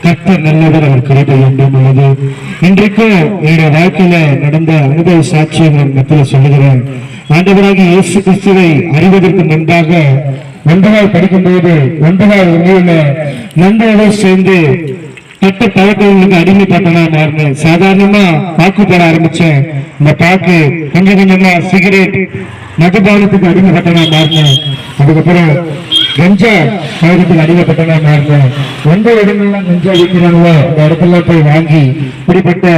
கர்த்தர் நல்லவர், அவர் கிருபை என்றும் உள்ளது. இன்றைக்கு என்னுடைய வாழ்க்கையில நடந்த அனுபவ சாட்சியங்கள் மத்தியில் சொல்லுகிறேன். ஆண்டவராகிய இயேசு கிறிஸ்துவை அறிவதற்கு முன்பாக 9வது படிக்கும்போது 9வது உண்மையில நண்பரோட சேர்ந்து கெட்ட பழக்கங்களுக்கு அடிமைப்பட்டனா மாறினேன். சாதாரணமா பாக்கு போட ஆரம்பிச்சேன். இந்த பாக்கு கொஞ்சம் கொஞ்சமா சிகரெட் மதுபானத்துக்கு அடிமைப்பட்டனா மாறினேன். அதுக்கப்புறம் கஞ்சா பழக்கத்துக்கு அடிமைப்பட்டனா மாறினேன். எந்த இடங்கள்லாம் கஞ்சா விற்கிறாங்களோ அந்த இடத்துல போய் வாங்கி இப்படிப்பட்ட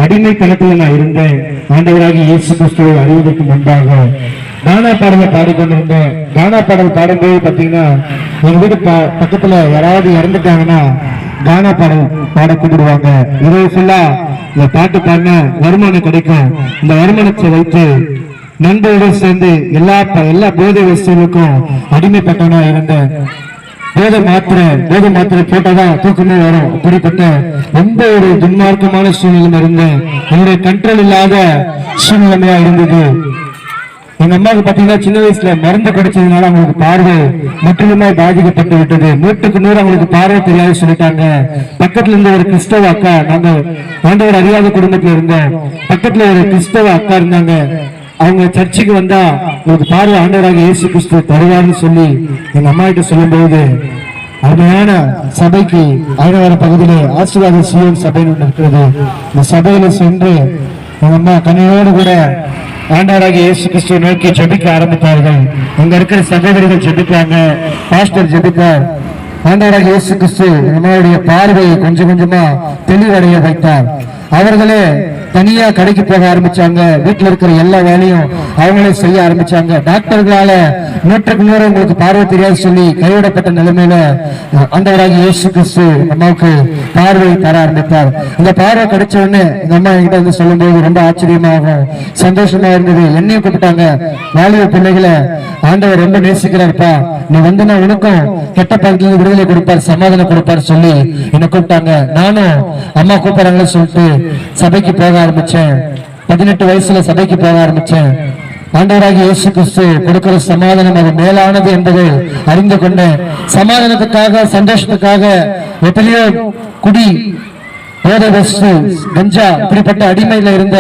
அடிமை தளத்துல நான் இருந்தேன். ஆண்டவராகி இயேசு கிறிஸ்துவை அறிவதற்கு முன்பாக கானா பாடலை பாடிக்கொண்டிருந்தேன். கானா பாடல் பாடும்போது பாத்தீங்கன்னா எங்க வீட்டு பக்கத்துல யாராவது இறந்துட்டாங்கன்னா கானா பாடல் பாட கூப்பிடுவாங்க. இரவு ஃபுல்லா இந்த பாட்டு பாடின வருமானம் கிடைக்கும். இந்த வருமானத்தை வைத்து நண்பர்களுடன் சேர்ந்து எல்லா போதை வசதிகளுக்கும் அடிமைப்பட்டவனா இருந்தேன். போதை மாத்திரை போட்டாதான் தூக்கமே வரும். அப்படிப்பட்ட ரொம்ப ஒரு துன்மார்க்கமான சூழ்நிலை இருந்தேன். என்னுடைய கண்ட்ரோல் இல்லாத சூழ்நிலையா இருந்தது. எங்க அம்மாவுக்கு பாத்தீங்கன்னா சின்ன வயசுல மருந்து கிடைச்சதுனால அவங்களுக்கு பார்வை முற்றிலுமாய் பாதிக்கப்பட்டு விட்டது. 100க்கு 100 அவங்களுக்கு பார்வை தெரியாது சொல்லிட்டாங்க. பக்கத்துல இருந்த ஒரு கிறிஸ்தவ அக்கா, நாங்க ஆண்டவர் அறியாத குடும்பத்துல இருந்தோம். பக்கத்துல ஒரு கிறிஸ்தவ அக்கா இருந்தாங்க. அவங்க சர்ச்சுக்கு வந்தா உங்களுக்கு பார்வை ஆண்டவராக இயேசு கிறிஸ்து தருவார்னு சொல்லி எங்க அம்மா கிட்ட சொல்லும் போது அருமையான சபைக்கு ஐநவர பகுதியிலே ஆசீர்வாத சியோன் சபைன்னு இருக்கிறது. இந்த சபையில சென்று எங்க அம்மா கண்ணீரோடு கூட ஆண்டவராகிய இயேசு கிறிஸ்துவை நோக்கி ஜெபிக்க ஆரம்பித்தார்கள். அங்க இருக்கிற சகோதரிகள் ஜெபிப்பாங்க, பாஸ்டர் ஜெபித்தார். ஆண்டவராகிய இயேசு கிறிஸ்து நம்மளுடைய பார்வையை கொஞ்சம் கொஞ்சமா தெளிவடைய வைத்தார். அவர்களே தனியா கடைக்கு போக ஆரம்பிச்சாங்க. வீட்டுல இருக்கிற எல்லா வேலையும் அவங்களே செய்ய ஆரம்பிச்சாங்க. டாக்டர்களால 100க்கு 100 உங்களுக்கு பார்வை தெரியாது சொல்லி கைவிடப்பட்ட நிலைமையில ஆண்டவராகிய இயேசு கிறிஸ்து அம்மாவுக்கு பார்வை தர ஆரம்பித்தார். இந்த பார்வை கிடைச்ச உடனே எங்க அம்மா என்கிட்ட வந்து சொல்லும் போது ரொம்ப ஆச்சரியமாகும், சந்தோஷமா இருந்தது. என்னையும் கூப்பிட்டாங்க, வாலிப பிள்ளைகளை ஆண்டவர் ரொம்ப நேசிக்கிறார்ப்பா, நீ வந்து நான் உனக்கும் கெட்ட பழக்கத்துல விடுதலை கொடுப்பார், சமாதானம் கொடுப்பார் சொல்லி என்னை கூப்பிட்டாங்க. நானும் அம்மா கூப்பிடுறாங்கன்னு சொல்லிட்டு சபைக்கு போக ஆரம்பிச்சேன். 18 வயசுல சபைக்கு போக ஆரம்பிச்சேன். ஆண்டவராகிய இயேசு கிறிஸ்து கொடுக்கிற சமாதானம் அது மேலானது என்பதை அறிந்து கொண்டேன். சமாதானத்துக்காக சந்தோஷத்துக்காக எத்தனையோ குடி, போதை வஸ்து, கஞ்சா இப்படிப்பட்ட அடிமையில இருந்த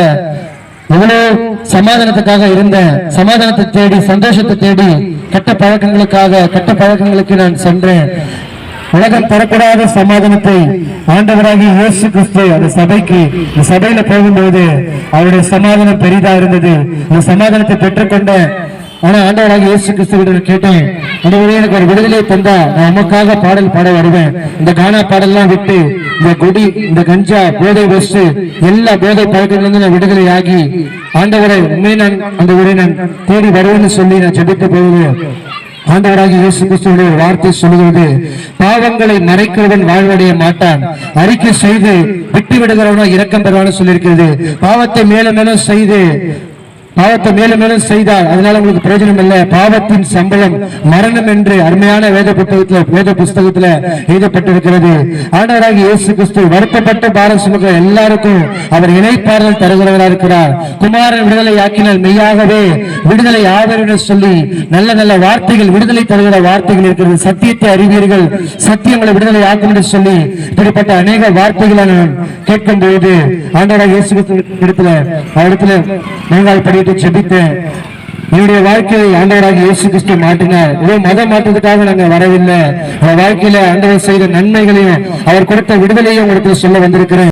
எவ்வளவு சமாதானத்துக்காக இருந்த சமாதானத்தை தேடி சந்தோஷத்தை தேடி கெட்ட பழக்கங்களுக்கு நான் சென்றேன். உலகம் தரக்கூடாத சமாதானத்தை ஆண்டவராகிய இயேசு கிறிஸ்து அந்த சபையில போகும்போது அவருடைய சமாதானம் பெரிதா இருந்தது. இந்த சமாதானத்தை பெற்றுக்கொண்ட ஆனா ஆண்டவராகிய இயேசு கிறிஸ்துவிடம் கேட்டேன், எனக்கு ஒரு விடுதலை தந்தா நான் உமக்காக பாடல் பாட வருவேன். இந்த கானா பாடல்லாம் விட்டு இந்த குடி, இந்த கஞ்சா, போதை வஸ்து எல்லா போதை பழக்கங்களிலிருந்து நான் விடுதலை ஆகி ஆண்டவரை உண்மை நான் அந்த உரை நான் தேடி வருவேன்னு சொல்லி நான் ஜெபித்த போது ஆண்டவராகிய இயேசு கிறிஸ்துவின் வார்த்தை சொல்லுகிறது, பாவங்களை மறைக்கிறவன் வாழ்வடைய மாட்டான், அறிக்கை செய்து விட்டு விடுகிறவனோ இரக்கம் பெறுவான்னு சொல்லியிருக்கிறது. பாவத்தை மேலும் மேலும் செய்தால் அதனால உங்களுக்கு பிரயோஜனம் இல்லை. பாவத்தின் சம்பளம் மரணம் என்று அருமையான வேத புஸ்தகத்துல எழுதப்பட்டிருக்கிறது. ஆண்டவராகிய இயேசு கிறிஸ்து வருத்தப்பட்ட பாரம் சுமக்கிற எல்லாருக்கும் அவர் இணைப்பாறுதல் தருகிறவராக இருக்கிறார். குமாரன் விடுதலை ஆக்கினால் மெய்யாகவே விடுதலை ஆவர் என்று சொல்லி நல்ல நல்ல வார்த்தைகள், விடுதலை தருகிற வார்த்தைகள் இருக்கிறது. சத்தியத்தை அறிவீர்கள், சத்தியங்களை விடுதலை ஆக்கும் என்று சொல்லி இப்படிப்பட்ட அநேக வார்த்தைகளை நான் கேட்கும் போது ஆண்டவராகிய இயேசு கிறிஸ்து இடத்துல நீங்கள் படித்து ஜெபித்தேன். என்னுடைய வாழ்க்கையை ஆண்டவராகிய இயேசு கிறிஸ்து மாற்றினார். ஏதோ மதம் மாற்றத்துக்காக நாங்க வரவில்லை. வாழ்க்கையில ஆண்டவர் செய்த நன்மைகளையும் அவர் கொடுத்த விடுதலையும் உங்களுக்கு சொல்ல வந்திருக்கிறேன்.